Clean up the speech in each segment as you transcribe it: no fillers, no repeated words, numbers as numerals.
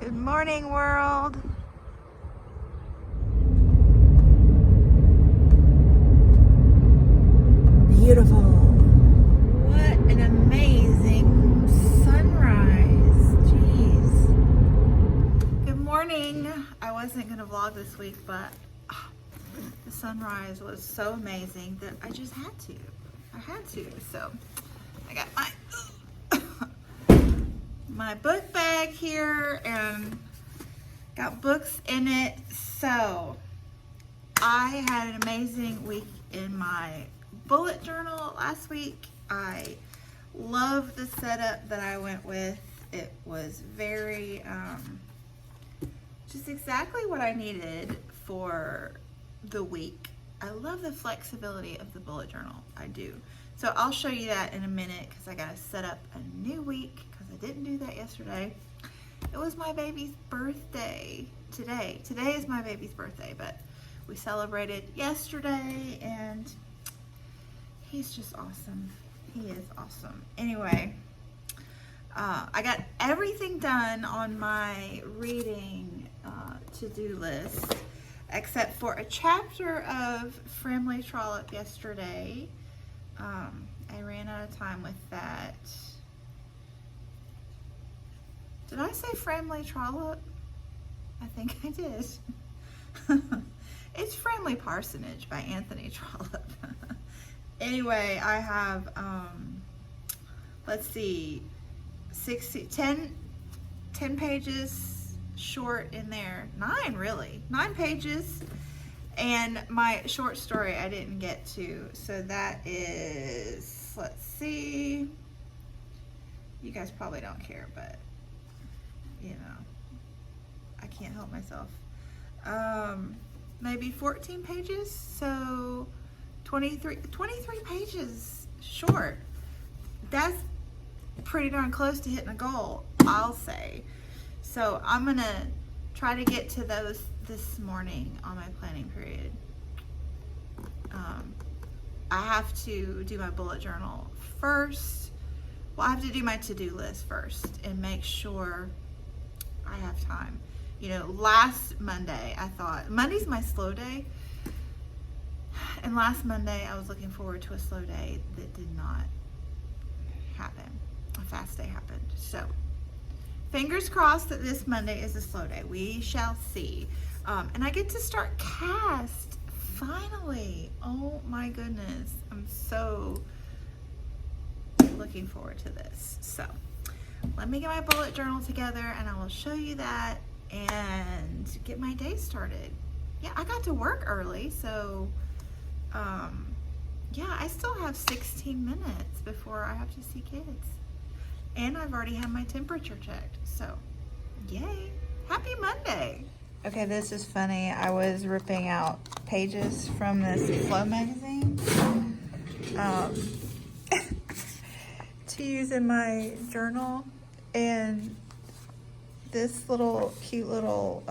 Good morning, world. Beautiful. What an amazing sunrise. Jeez. Good morning. I wasn't going to vlog this week, but the sunrise was so amazing that I just had to. I had to. So I got my book bag here and got books in it. So I had an amazing week in my bullet journal last week. I love the setup that I went with. It was very just exactly what I needed for the week. I love the flexibility of the bullet journal. I do. So I'll show you that in a minute because I got to set up a new week because I didn't do that yesterday. It was my baby's birthday today. Today is my baby's birthday, but we celebrated yesterday and he's just awesome. He is awesome. Anyway, I got everything done on my reading to-do list except for a chapter of Framley Trollope yesterday. I ran out of time with that. Did I say Framley Trollope? I think I did. It's Framley Parsonage by Anthony Trollope. Anyway, I have, let's see, 10 pages short in there. 9 really, 9 pages. And my short story I didn't get to. So that is, let's see. You guys probably don't care, but you know, I can't help myself. Maybe 14 pages. So 23 pages short. That's pretty darn close to hitting a goal, I'll say. So I'm gonna try to get to those this morning on my planning period. I have to do my bullet journal first. Well, I have to do my to-do list first and make sure I have time. You know, last Monday I thought, Monday's my slow day. And last Monday I was looking forward to a slow day that did not happen. A fast day happened. So fingers crossed that this Monday is a slow day. We shall see. And I get to start cast finally. Oh my goodness. I'm so looking forward to this. So let me get my bullet journal together and I will show you that and get my day started. Yeah, I got to work early. So yeah, I still have 16 minutes before I have to see kids. And I've already had my temperature checked. So yay. Happy Monday. Okay, this is funny. I was ripping out pages from this Flow magazine to use in my journal, and this little cute little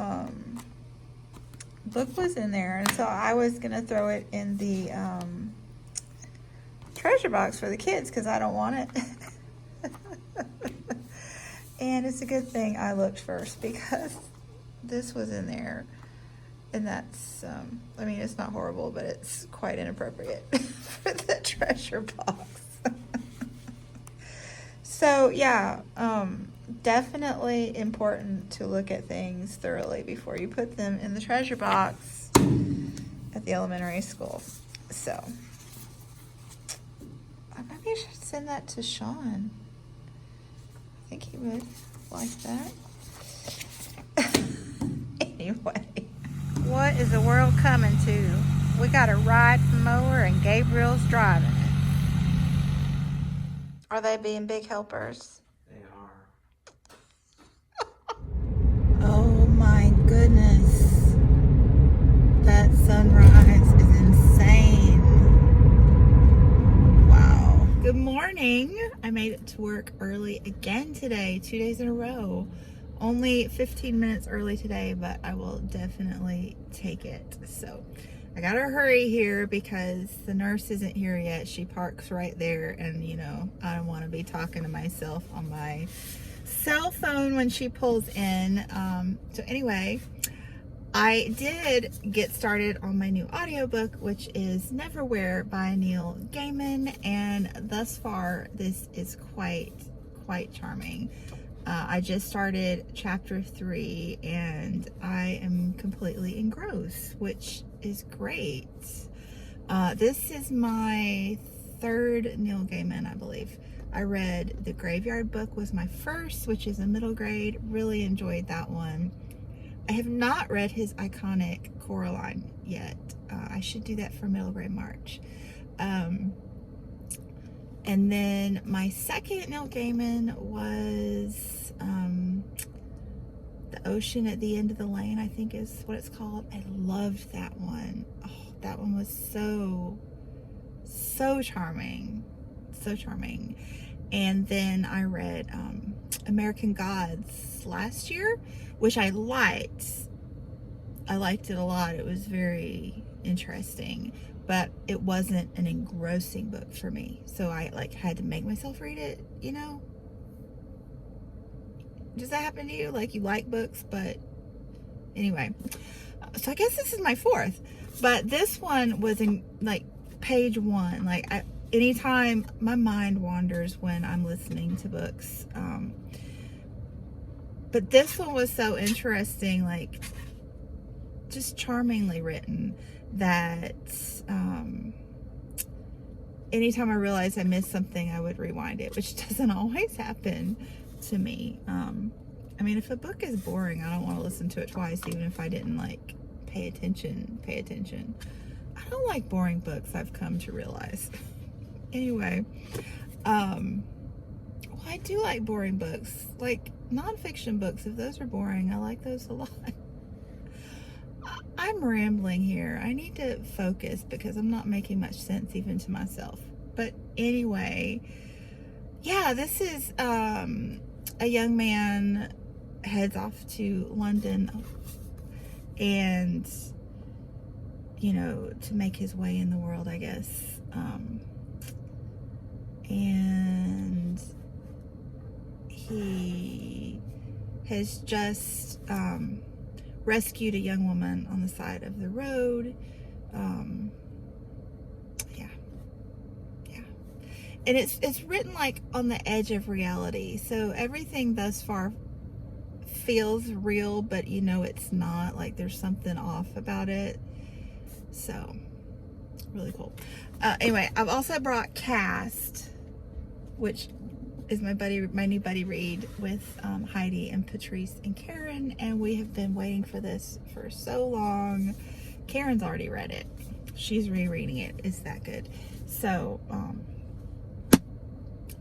book was in there, and so I was gonna throw it in the treasure box for the kids because I don't want it. And it's a good thing I looked first because this was in there, and that's I mean, it's not horrible, but it's quite inappropriate for the treasure box. So yeah, definitely important to look at things thoroughly before you put them in the treasure box at the elementary school. So maybe I should send that to Sean. I think he would like that. Anyway, what is the world coming to? We got a ride from mower and Gabriel's driving it. Are they being big helpers? They are. Oh my goodness. That sunrise is insane. Wow. Good morning. I made it to work early again today, 2 days in a row. Only 15 minutes early today, but I will definitely take it. So I gotta hurry here because the nurse isn't here yet. She parks right there, and you know, I don't want to be talking to myself on my cell phone when she pulls in. So anyway, I did get started on my new audiobook, which is Neverwhere by Neil Gaiman, and thus far this is quite charming. I just started chapter 3 and I am completely engrossed, which is great. This is my third Neil Gaiman, I believe. I read The Graveyard Book was my first, which is a middle grade. Really enjoyed that one. I have not read his iconic Coraline yet. I should do that for middle grade March. And then my second Neil Gaiman was The Ocean at the End of the Lane, I think is what it's called. I loved that one. Oh, that one was so charming. So charming. And then I read American Gods last year, which I liked. I liked it a lot. It was very interesting, but it wasn't an engrossing book for me. So I had to make myself read it, you know? Does that happen to you? Like, you like books, but anyway. So I guess this is my fourth, but this one was in page 1. Anytime my mind wanders when I'm listening to books, but this one was so interesting, just charmingly written, that anytime I realized I missed something, I would rewind it, which doesn't always happen to me. I mean, if a book is boring, I don't want to listen to it twice, even if I didn't pay attention. I don't like boring books, I've come to realize. Anyway, well, I do like boring books, nonfiction books. If those are boring, I like those a lot. I'm rambling here. I need to focus because I'm not making much sense even to myself. But anyway, yeah, this is a young man heads off to London and, to make his way in the world, I guess. And he has just rescued a young woman on the side of the road. Yeah. And it's written on the edge of reality. So everything thus far feels real, but it's not. There's something off about it. So really cool. Anyway, I've also brought Cast, which is my new buddy read with Heidi and Patrice and Karen, and we have been waiting for this for so long. Karen's already read it. She's rereading it. It's that good. So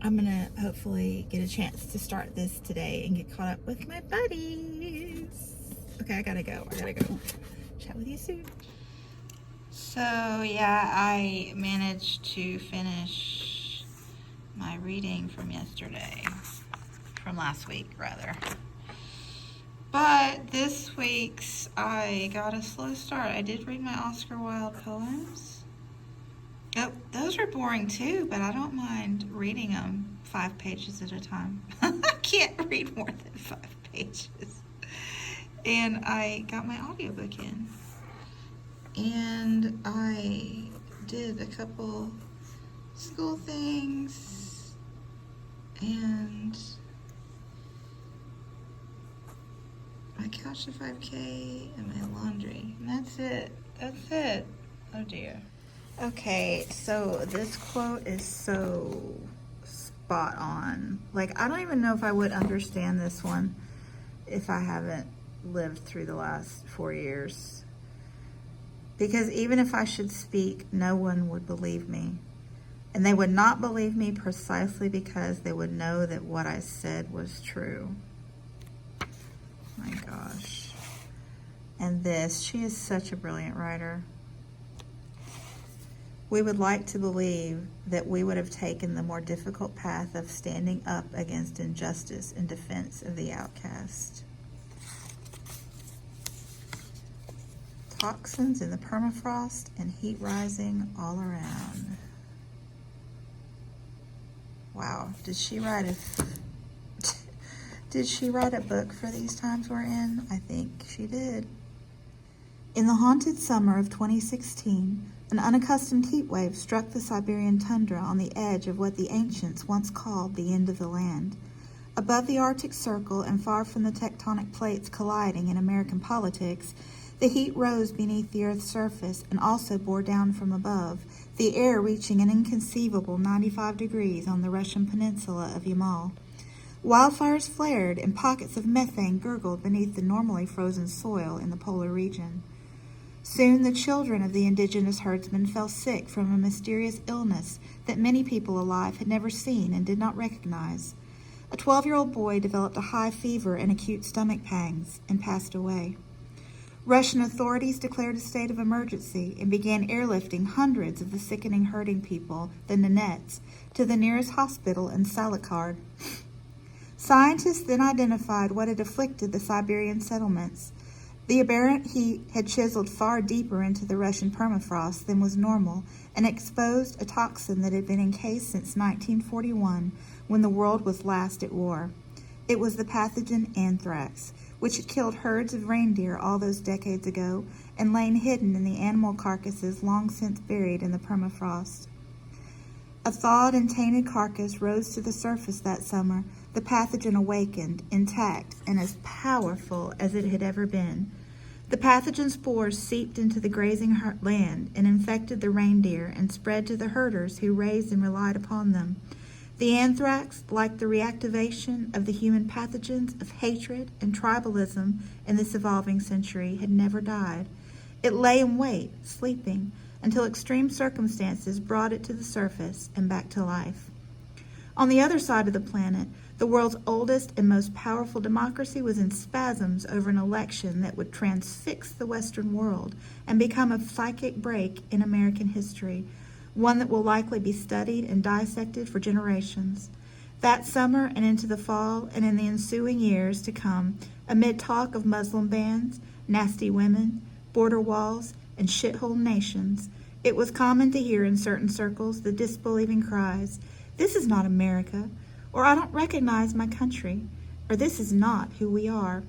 I'm gonna hopefully get a chance to start this today and get caught up with my buddies. Okay, I gotta go. Chat with you soon. So yeah, I managed to finish my reading from last week rather. But this week's, I got a slow start. I did read my Oscar Wilde poems. Oh, those are boring too, but I don't mind reading them 5 pages at a time. I can't read more than 5 pages. And I got my audiobook in. And I did a couple school things and my couch to 5K and my laundry. And that's it. Oh dear. Okay, so this quote is so spot on. I don't even know if I would understand this one if I haven't lived through the last 4 years. Because even if I should speak, no one would believe me. And they would not believe me precisely because they would know that what I said was true. My gosh. And this, she is such a brilliant writer. We would like to believe that we would have taken the more difficult path of standing up against injustice in defense of the outcast. Toxins in the permafrost and heat rising all around. Wow, did she write Did she write a book for these times we're in? I think she did. In the haunted summer of 2016, an unaccustomed heat wave struck the Siberian tundra on the edge of what the ancients once called the end of the land. Above the Arctic Circle and far from the tectonic plates colliding in American politics, the heat rose beneath the Earth's surface and also bore down from above, the air reaching an inconceivable 95 degrees on the Russian peninsula of Yamal. Wildfires flared and pockets of methane gurgled beneath the normally frozen soil in the polar region. Soon the children of the indigenous herdsmen fell sick from a mysterious illness that many people alive had never seen and did not recognize. A 12-year-old boy developed a high fever and acute stomach pangs and passed away. Russian authorities declared a state of emergency and began airlifting hundreds of the sickening hurting people, the Nanets, to the nearest hospital in Salikard. Scientists then identified what had afflicted the Siberian settlements. The aberrant heat had chiseled far deeper into the Russian permafrost than was normal and exposed a toxin that had been encased since 1941, when the world was last at war. It was the pathogen anthrax, which had killed herds of reindeer all those decades ago and lain hidden in the animal carcasses long since buried in the permafrost. A thawed and tainted carcass rose to the surface that summer. The pathogen awakened, intact and as powerful as it had ever been. The pathogen spores seeped into the grazing land and infected the reindeer and spread to the herders who raised and relied upon them. The anthrax, like the reactivation of the human pathogens of hatred and tribalism in this evolving century, had never died. It lay in wait, sleeping, until extreme circumstances brought it to the surface and back to life. On the other side of the planet, the world's oldest and most powerful democracy was in spasms over an election that would transfix the Western world and become a psychic break in American history, one that will likely be studied and dissected for generations. That summer and into the fall and in the ensuing years to come, amid talk of Muslim bans, nasty women, border walls, and shithole nations, it was common to hear in certain circles the disbelieving cries, "This is not America," or "I don't recognize my country," or "This is not who we are."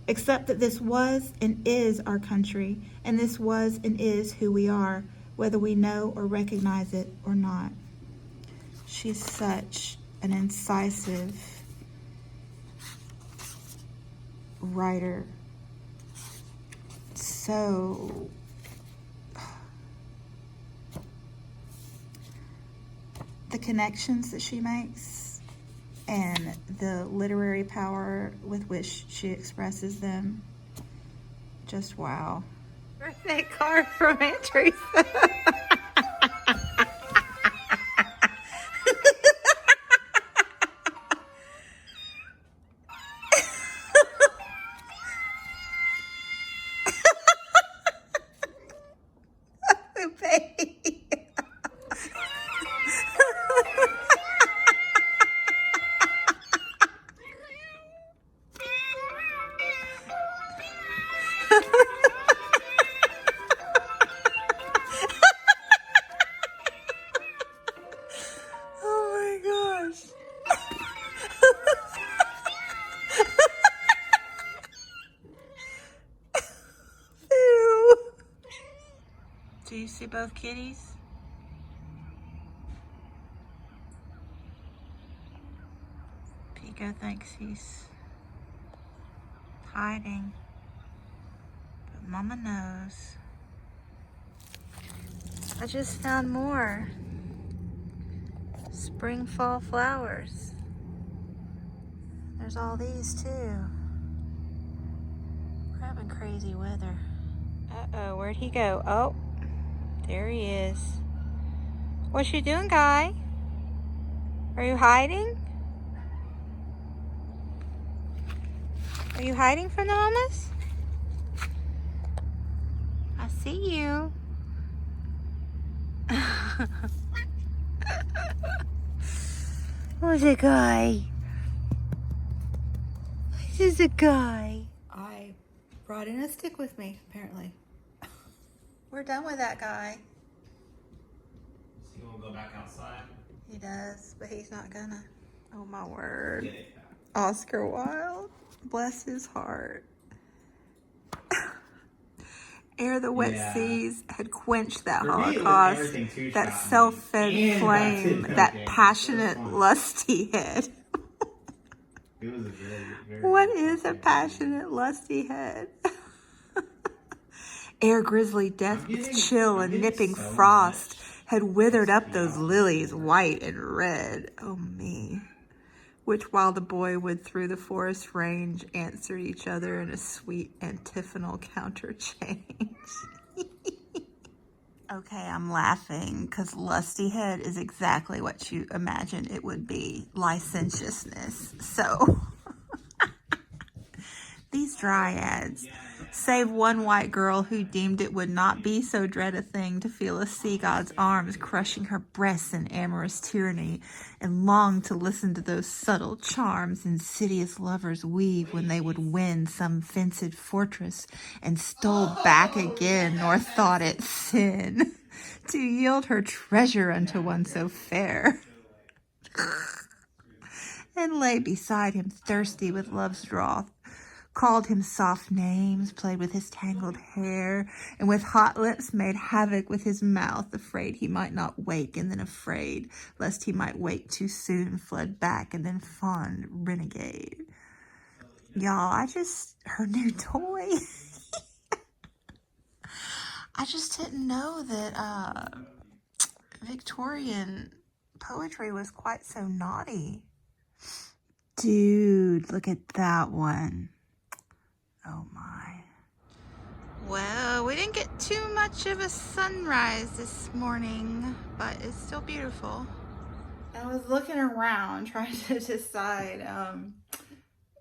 Except that this was and is our country, and this was and is who we are, whether we know or recognize it or not. She's such an incisive writer. So the connections that she makes and the literary power with which she expresses them, just wow. Birthday card from Aunt Teresa. Do you see both kitties? Pico thinks he's hiding, but Mama knows. I just found more spring fall flowers. There's all these too. We're having crazy weather. Uh-oh, where'd he go? Oh. There he is. What you doing, Guy? Are you hiding? Are you hiding from the mamas? I see you. Who's a guy? This is a guy. I brought in a stick with me, apparently. We're done with that guy. So you want to go back outside? He does, but he's not gonna. Oh my word. Oscar Wilde. Bless his heart. Ere the wet seas had quenched that For me, it was Holocaust, everything too that shot self-fed and flame, Back to that Duncan. passionate, It was fun. lusty head. It was a very, very What good is a film. passionate, lusty head? Ere grisly death with chill and nipping so frost much had withered up XP those off this lilies board. white and red. Oh me. Which while the boy would through the forest range answered each other in a sweet antiphonal counterchange. Okay, I'm laughing because lusty head is exactly what you imagine it would be. Licentiousness. So, these dryads, save one white girl who deemed it would not be so dread a thing to feel a sea god's arms crushing her breasts in amorous tyranny, and longed to listen to those subtle charms insidious lovers weave when they would win some fenced fortress, and stole back again, nor thought it sin to yield her treasure unto one so fair, and lay beside him thirsty with love's drought, called him soft names, played with his tangled hair, and with hot lips made havoc with his mouth, afraid he might not wake, and then afraid lest he might wake too soon, fled back, and then fond renegade. Y'all, her new toy. I just didn't know that Victorian poetry was quite so naughty. Dude, look at that one. Oh my. Well, we didn't get too much of a sunrise this morning, but it's still beautiful. I was looking around trying to decide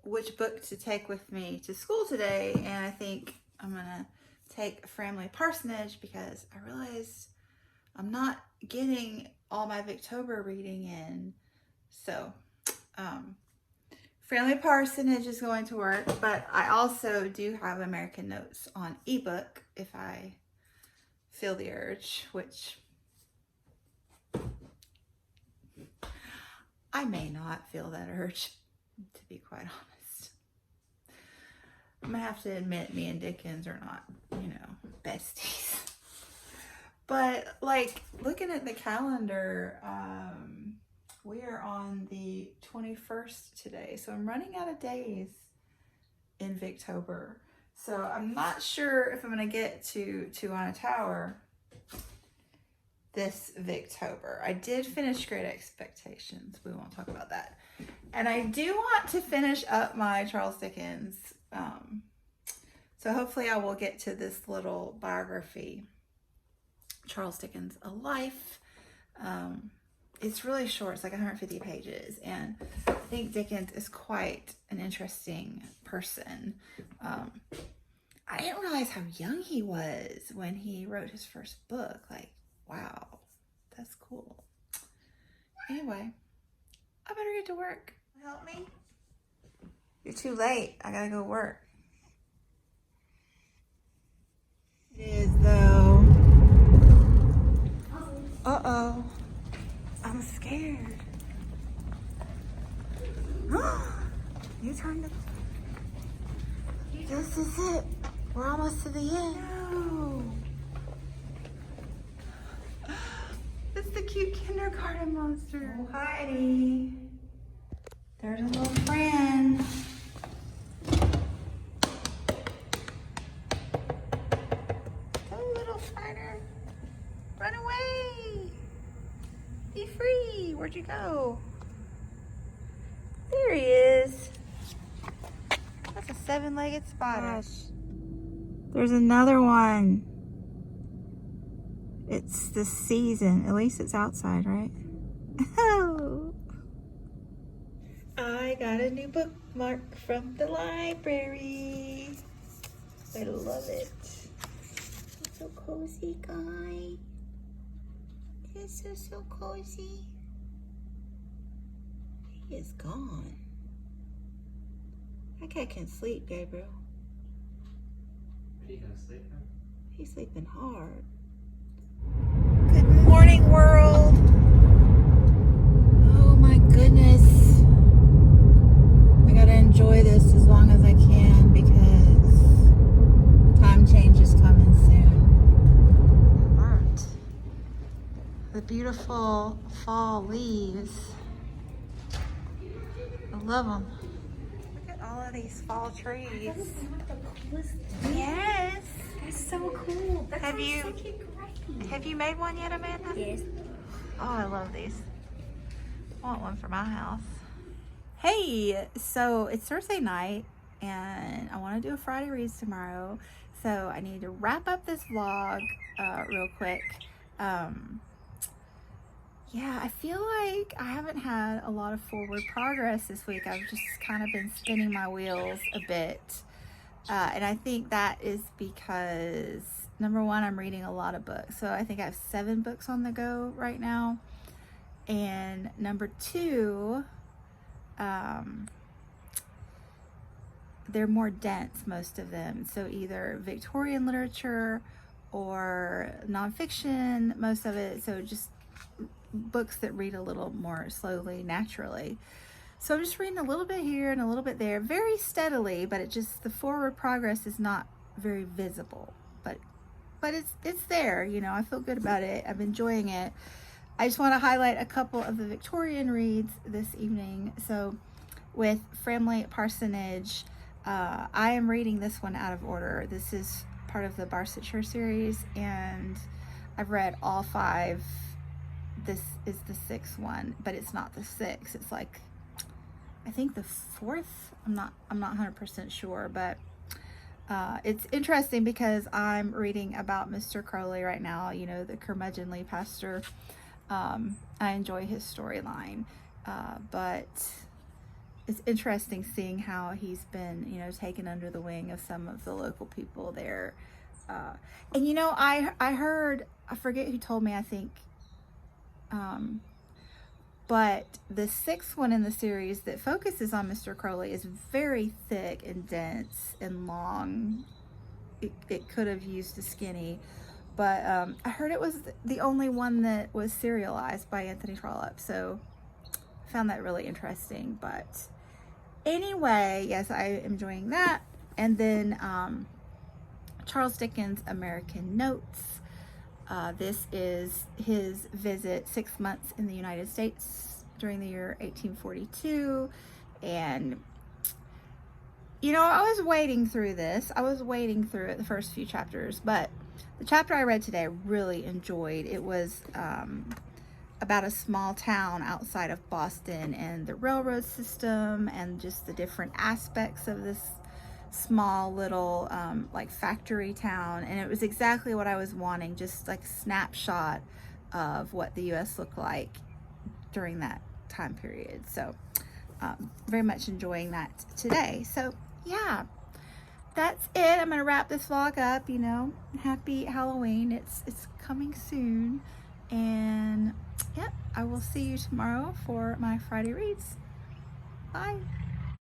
which book to take with me to school today, and I think I'm gonna take Family Parsonage because I realized I'm not getting all my Victober reading in. So, Family Parsonage is going to work, but I also do have American Notes on ebook if I feel the urge, which I may not feel that urge, to be quite honest. I'm gonna have to admit me and Dickens are not, besties. But like looking at the calendar, we are on the 21st today, so I'm running out of days in Victober. So I'm not sure if I'm gonna get to on a Tower this Victober. I did finish Great Expectations. We won't talk about that. And I do want to finish up my Charles Dickens. So hopefully I will get to this little biography, Charles Dickens, A Life. It's really short. It's like 150 pages. And I think Dickens is quite an interesting person. I didn't realize how young he was when he wrote his first book. Like, wow, that's cool. Anyway, I better get to work. Help me? You're too late. I gotta go work. It is though. Uh-oh. I'm scared. You turned it. This is it. We're almost to the end. No. It's the cute kindergarten monster. Oh, Heidi. There's a little friend. Go, little fighter. Run away. Be free. Where'd you go? There he is. That's a 7-legged spider. Gosh. There's another one. It's the season. At least it's outside, right? Oh. I got a new bookmark from the library. I love it. It's so cozy, guy. It's so cozy. He is gone. That cat can sleep, Gabriel. Are you gonna sleep now? He's sleeping hard. Good morning, world. Oh my goodness. beautiful fall leaves. I love them. Look at all of these fall trees. That is one of the coolest. Yes. That's so cool. That Have sounds you- such a great. Have you made one yet, Amanda? Yes. Oh, I love these. I want one for my house. Hey, so it's Thursday night and I want to do a Friday Reads tomorrow. So I need to wrap up this vlog real quick. Yeah, I feel like I haven't had a lot of forward progress this week. I've just kind of been spinning my wheels a bit. And I think that is because, number one, I'm reading a lot of books. So I think I have 7 books on the go right now. And number two, they're more dense, most of them. So either Victorian literature or nonfiction, most of it. So just books that read a little more slowly, naturally. So I'm just reading a little bit here and a little bit there, very steadily, but the forward progress is not very visible. But it's there, you know. I feel good about it. I'm enjoying it. I just want to highlight a couple of the Victorian reads this evening. So with Framley Parsonage, I am reading this one out of order. This is part of the Barsetshire series, and I've read all 5. This is the 6th one, but it's not the 6th. It's like, I think the 4th. I'm not 100% sure, but it's interesting because I'm reading about Mr. Crowley right now, you know, the curmudgeonly pastor. I enjoy his storyline, but it's interesting seeing how he's been, you know, taken under the wing of some of the local people there. And you know, I heard, I forget who told me, I think, but the 6th one in the series that focuses on Mr. Crowley is very thick and dense and long. It could have used a skinny, but I heard it was the only one that was serialized by Anthony Trollope, so I found that really interesting. But anyway, yes, I am enjoying that. And then Charles Dickens' American Notes. This is his visit, 6 months in the United States during the year 1842. And, you know, I was wading through this. I was wading through it, the first few chapters. But the chapter I read today I really enjoyed. It was about a small town outside of Boston and the railroad system and just the different aspects of this small little like factory town, and it was exactly what I was wanting, just like a snapshot of what the US looked like during that time period. So very much enjoying that today. So yeah, that's it. I'm gonna wrap this vlog up. You know, happy Halloween. It's coming soon, and yeah, I will see you tomorrow for my Friday reads. Bye.